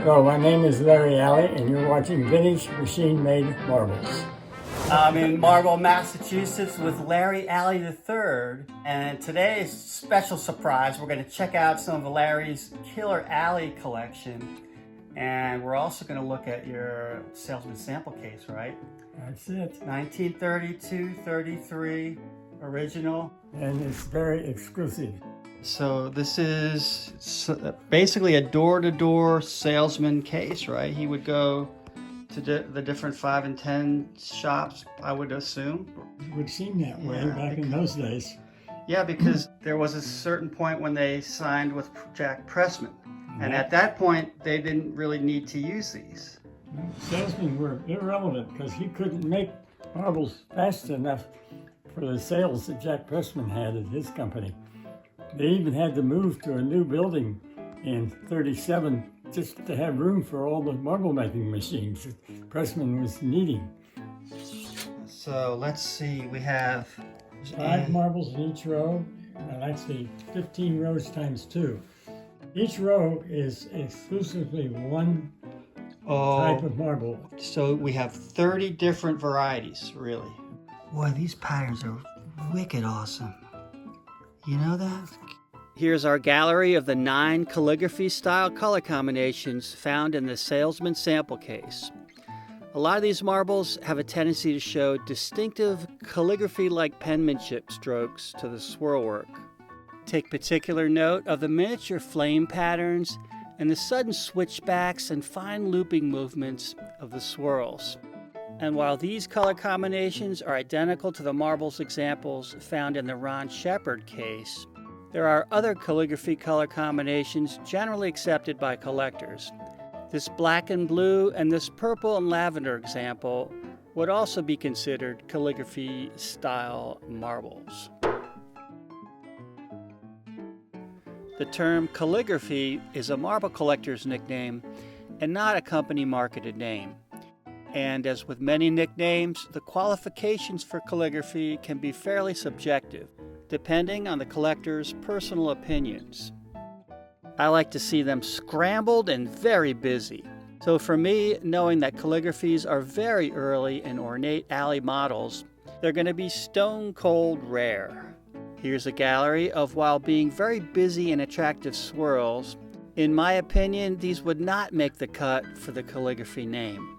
Hello, my name is Larry Alley, and you're watching Vintage Machine-Made Marbles. I'm in Marlborough, Massachusetts with Larry Alley III, and today's special surprise, we're going to check out some of Larry's Killer Alley collection, and we're also going to look at your salesman sample case, right? That's it. 1932-33 original. And it's very exclusive. So this is basically a door-to-door salesman case, right? He would go to the different 5 and 10 shops, I would assume. It would seem that way back in those days. Yeah, because there was a certain point when they signed with Jack Pressman. And at that point, they didn't really need to use these. Well, salesmen were irrelevant because he couldn't make marbles fast enough for the sales that Jack Pressman had at his company. They even had to move to a new building in '37 just to have room for all the marble making machines that Pressman was needing. So let's see, we have 5 marbles in each row, and actually 15 rows times 2. Each row is exclusively one type of marble. So we have 30 different varieties, really. Boy, these patterns are wicked awesome. You know that? Here's our gallery of the 9 calligraphy style color combinations found in the salesman sample case. A lot of these marbles have a tendency to show distinctive calligraphy-like penmanship strokes to the swirl work. Take particular note of the miniature flame patterns and the sudden switchbacks and fine looping movements of the swirls. And while these color combinations are identical to the marbles examples found in the Ron Shepard case, there are other calligraphy color combinations generally accepted by collectors. This black and blue and this purple and lavender example would also be considered calligraphy style marbles. The term calligraphy is a marble collector's nickname and not a company marketed name. And as with many nicknames, the qualifications for calligraphy can be fairly subjective, depending on the collector's personal opinions. I like to see them scrambled and very busy. So for me, knowing that calligraphies are very early and ornate alley models, they're going to be stone cold rare. Here's a gallery of, while being very busy and attractive swirls, in my opinion, these would not make the cut for the calligraphy name.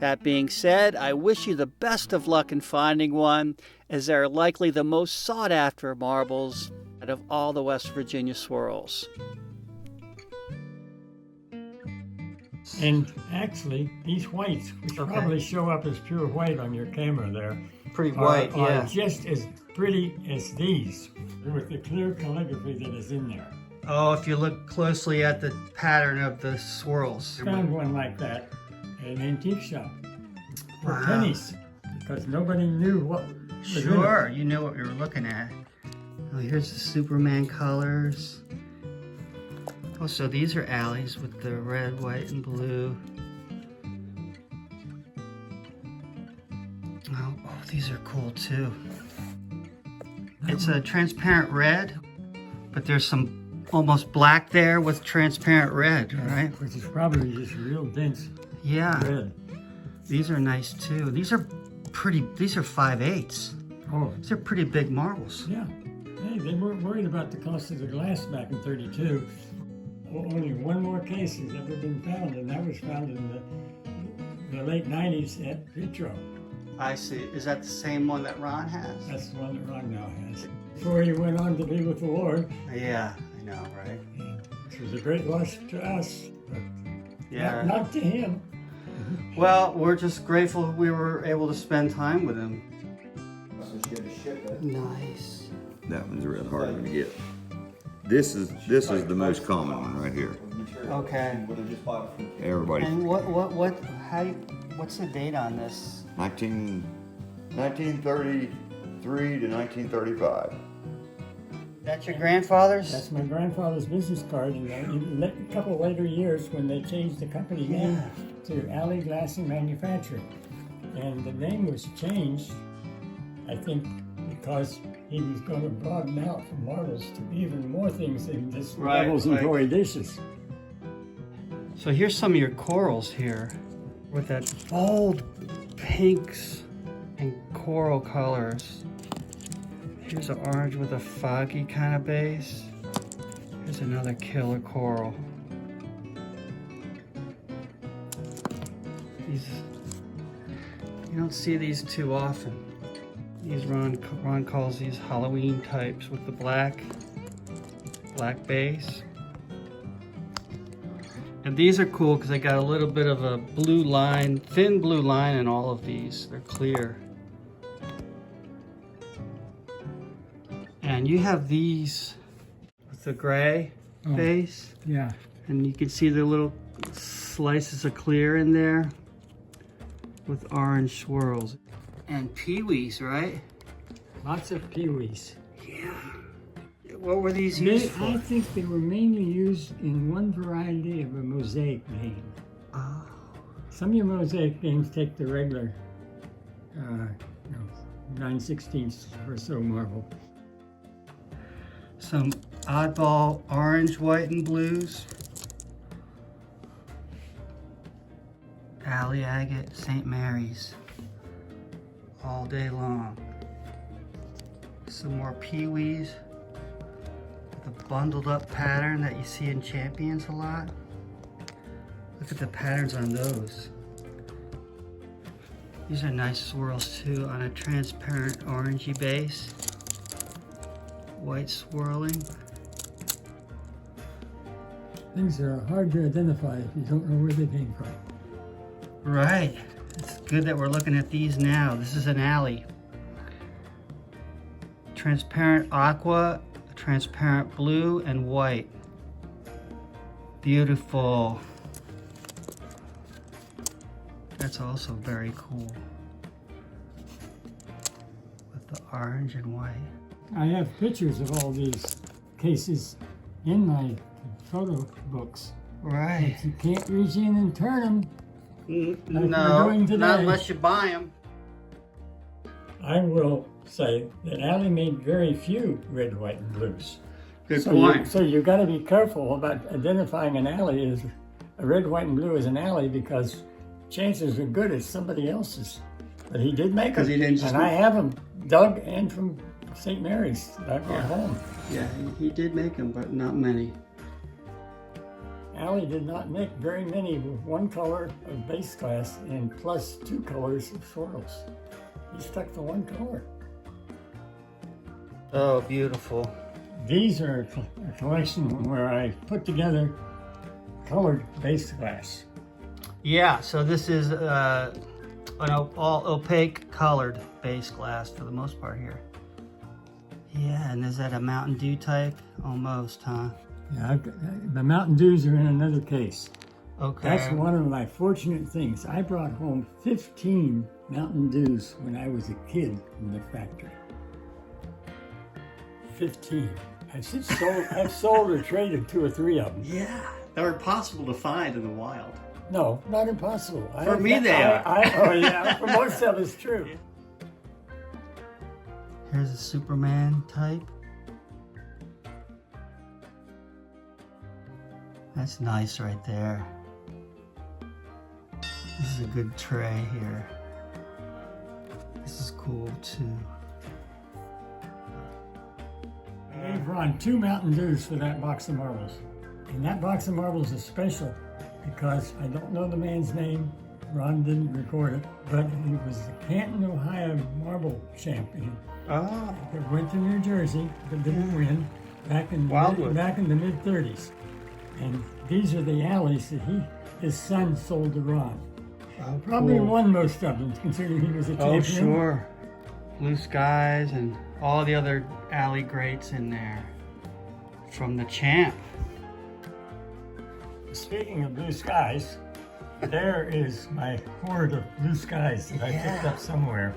That being said, I wish you the best of luck in finding one, as they are likely the most sought after marbles out of all the West Virginia swirls. And actually, these whites, which probably show up as pure white on your camera there, Pretty white, are just as pretty as these, with the clear calligraphy that is in there. Oh, if you look closely at the pattern of the swirls. Found one like that at an antique shop for pennies, because nobody knew what was in it. Sure, you knew what we were looking at. Oh, here's the Superman colors. Oh, so these are alleys with the red, white, and blue. Oh, these are cool too. It's a transparent red, but there's some almost black there with transparent red, right? Which is probably just real dense red. These are nice too. These are pretty, these are 5/8. Oh. These are pretty big marbles. Yeah. Hey, they weren't worried about the cost of the glass back in '32. Only one more case has ever been found, and that was found in the late '90s at Vitro. I see. Is that the same one that Ron has? That's the one that Ron now has. Before he went on to be with the Lord. Yeah, I know, right? Which was a great loss to us, but not to him. Well, we're just grateful we were able to spend time with him. Nice. That one's a real hard one to get. This is the most common one right here. Okay. Everybody. And what's the date on this? 1933 to 1935. That's your grandfather's? That's my grandfather's business card. In a couple later years, when they changed the company name to Alley Glass and Manufacturing, and the name was changed, I think, because he was going to broaden out from marbles to even more things than just marbles and toy dishes. So here's some of your corals here with that bold pinks and coral colors. Here's an orange with a foggy kind of base. Here's another killer coral. These, you don't see these too often. These Ron calls these Halloween types with the black base. And these are cool because they got a little bit of a blue line, thin blue line in all of these. They're clear. And you have these with the gray base. Yeah. And you can see the little slices of clear in there with orange swirls. And peewees, right? Lots of peewees. Yeah. What were these used for? I think they were mainly used in one variety of a mosaic game. Oh. Some of your mosaic games take the regular 9/16 or so marble. Some oddball orange, white, and blues. Alley Agate, St. Mary's. All day long. Some more peewees. The bundled up pattern that you see in Champions a lot. Look at the patterns on those. These are nice swirls too on a transparent orangey base. White swirling. Things are hard to identify if you don't know where they came from. Right. It's good that we're looking at these now. This is an alley. Transparent aqua, transparent blue, and white. Beautiful. That's also very cool. With the orange and white. I have pictures of all these cases in my photo books. Right. But you can't reach in and turn them. Like No, we're doing today. not unless you buy them. I will say that Alley made very few red, white, and blues. Good So point. so you got to be careful about identifying an alley as a red, white, and blue as an alley because chances are good it's somebody else's. But he did make them, He didn't just and I have them dug and from St. Mary's back at home. Yeah, he did make them, but not many. Alley did not make very many with one color of base glass and plus 2 colors of swirls. He stuck to one color. Oh, beautiful. These are a collection where I put together colored base glass. Yeah, so this is an all opaque colored base glass for the most part here. Yeah, and is that a Mountain Dew type? Almost, huh? Yeah, the Mountain Dews are in another case. Okay. That's one of my fortunate things. I brought home 15 Mountain Dews when I was a kid from the factory. 15. I've sold or traded 2 or 3 of them. Yeah, they're impossible to find in the wild. No, not impossible. For me, they are. Oh yeah, for most of us, true. Here's a Superman type. That's nice right there. This is a good tray here. This is cool too. I gave Ron 2 Mountain Dews for that box of marbles. And that box of marbles is special because I don't know the man's name. Ron didn't record it, but he was the Canton, Ohio marble champion. Oh. That went to New Jersey, but didn't win back in the mid-30s. And these are the alleys that his son sold to Ron. Oh, Probably cool. won most of them, considering he was a champion. Oh, sure. Blue skies and all the other alley greats in there. From the champ. Speaking of blue skies, there is my hoard of blue skies that I picked up somewhere.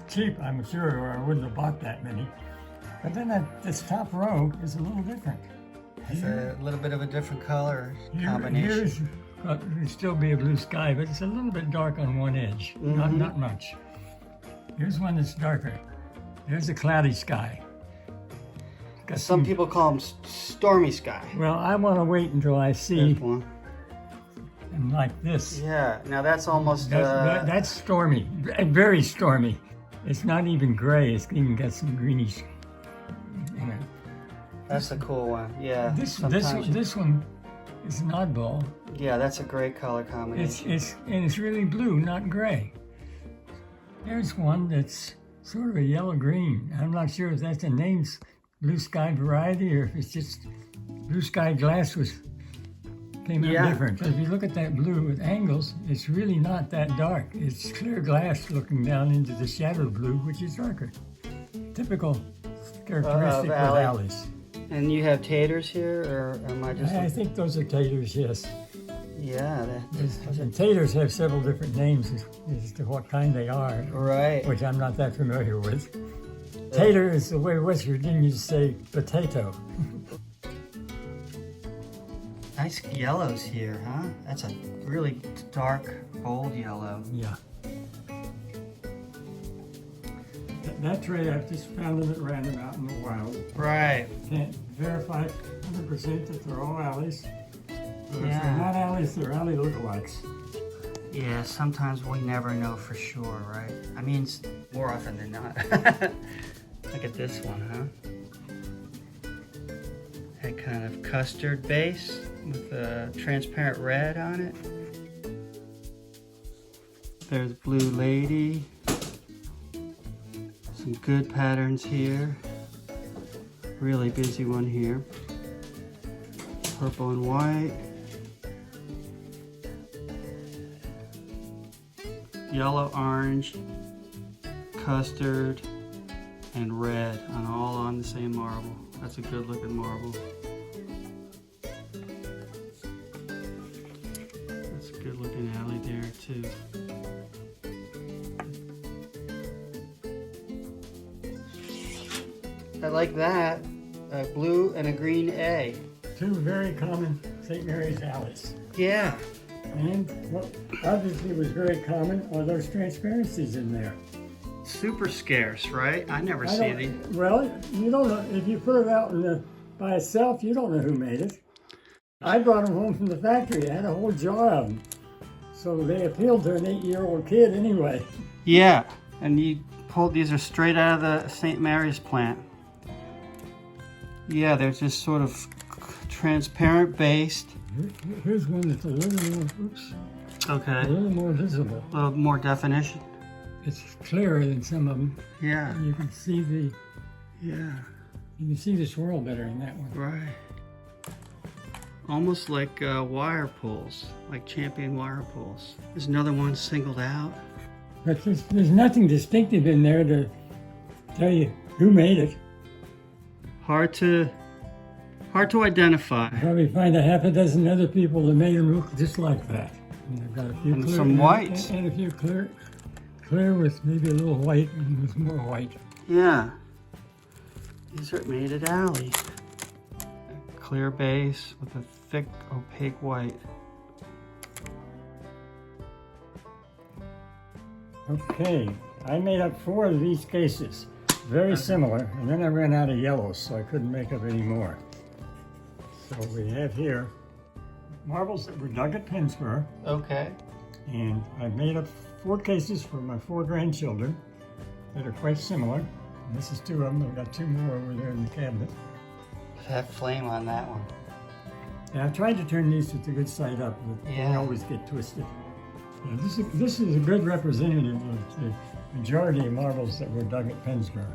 Cheap, I'm sure, or I wouldn't have bought that many. But then this top row is a little different. It's a little bit of a different color combination. Here's it'd still be a blue sky, but it's a little bit dark on one edge. Not much. Here's one that's darker. There's a cloudy sky. Got Some people call them stormy sky. Well, I want to wait until I see There's one. something like this. Yeah, now that's almost... That's stormy, very stormy. It's not even gray, it's even got some greenish. You know. That's a cool one, yeah. This one is an oddball. Yeah, that's a great color combination. It's really blue, not gray. There's one that's sort of a yellow-green. I'm not sure if that's a named blue sky variety or if it's just blue sky glass came out different. If you look at that blue with angles, it's really not that dark. It's clear glass looking down into the shadow blue, which is darker. Typical characteristic of alleys. And you have taters here, or am I just... I think those are taters, yes. Yeah. And taters have several different names as to what kind they are. Right. Which I'm not that familiar with. Tater is the way West Virginians say potato. Nice yellows here, huh? That's a really dark, bold yellow. Yeah. That tray I've just found them at random out in the wild. Right. Can't verify 100% that they're all alleys. But if Yeah. they're not alleys, they're alley lookalikes. Yeah, sometimes we never know for sure, right? I mean, more often than not. Look at this one, huh? That kind of custard base with a transparent red on it. There's Blue Lady. Some good patterns here. Really busy one here. Purple and white. Yellow, orange, custard, and red, and all on the same marble. That's a good looking marble. That's a good looking alley there too. I like that. A blue and a green A. Two very common St. Mary's alleys. Yeah. And what obviously was very common are those transparencies in there. Super scarce, right? I never see these. Well, you don't know. If you put it out by itself, you don't know who made it. I brought them home from the factory. I had a whole jar of them. So they appealed to an 8-year-old kid anyway. Yeah, and you pulled, these are straight out of the St. Mary's plant. Yeah, they're just sort of transparent based. Here's one that's a little more, Okay. a little more visible. A little more definition. It's clearer than some of them. Yeah. You can see the swirl better in that one. Right. Almost like wire pulls, like champion wire pulls. There's another one singled out. But there's nothing distinctive in there to tell you who made it. Hard to identify. Probably find a half a dozen other people that made them look just like that. And they've got a few And clear, some whites. and a few clear with maybe a little white and with more white. Yeah. These are made at Alley. A clear base with a thick opaque white. Okay, I made up 4 of these cases, very similar, and then I ran out of yellows, so I couldn't make up any more. So we have here marbles that were dug at Pennsboro, Okay. and I made up 4 cases for my 4 grandchildren that are quite similar. And this is 2 of them. I've got 2 more over there in the cabinet. Have flame on that one. And I've tried to turn these with the good side up, but they Yeah. always get twisted. Yeah, this is a good representative of the majority of marbles that were dug at Pennsboro.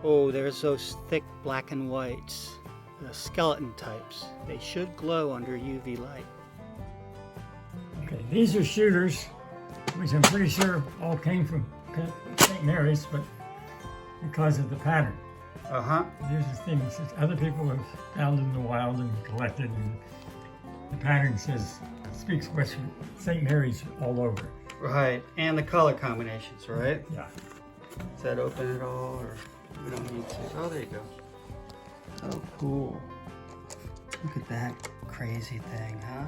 Oh, there's those thick black and whites, the skeleton types. They should glow under UV light. Okay, these are shooters, which I'm pretty sure all came from St. Mary's, but because of the pattern. Uh-huh. These are things that other people have found in the wild and collected, and the pattern speaks West St. Mary's all over. Right, and the color combinations, right? Yeah. Is that open at all, or we don't need to? Oh, there you go. Oh, cool. Look at that crazy thing, huh?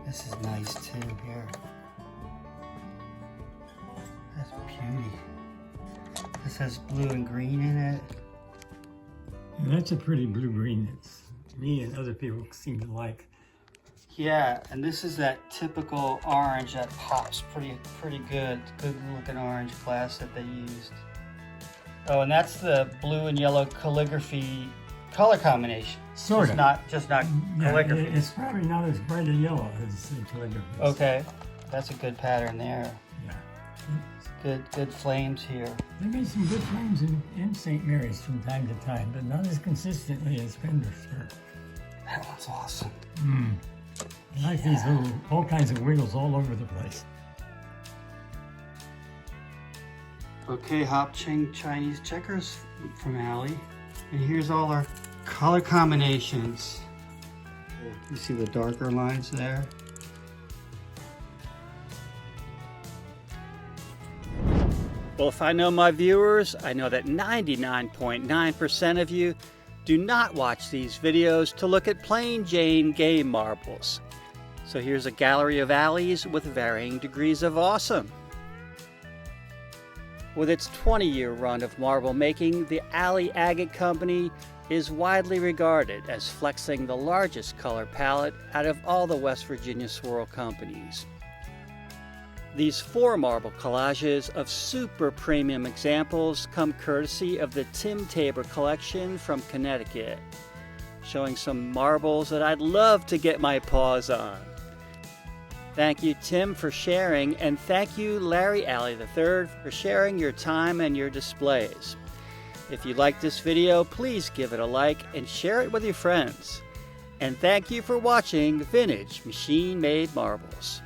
This is nice too, here. That's beauty. This has blue and green in it. And that's a pretty blue-green. me and other people seem to like. Yeah, and this is that typical orange that pops pretty good. Good looking orange glass that they used. Oh, and that's the blue and yellow calligraphy color combination. Sort of. Just not Yeah, calligraphy. it's probably not as bright a yellow as the calligraphy. Okay, that's a good pattern there. Yeah. Good flames here. They made some good flames in St. Mary's from time to time, but not as consistently as Fender's. That one's awesome. I like these little, all kinds of wiggles all over the place. Okay, Hop Ching Chinese checkers from Alley. And here's all our color combinations. You see the darker lines there? Well, if I know my viewers, I know that 99.9% of you do not watch these videos to look at plain Jane game marbles. So here's a gallery of alleys with varying degrees of awesome. With its 20-year run of marble making, the Alley Agate Company is widely regarded as flexing the largest color palette out of all the West Virginia swirl companies. These 4 marble collages of super premium examples come courtesy of the Tim Tabor collection from Connecticut, showing some marbles that I'd love to get my paws on. Thank you, Tim, for sharing, and thank you, Larry Alley III, for sharing your time and your displays. If you like this video, please give it a like and share it with your friends. And thank you for watching Vintage Machine Made Marbles.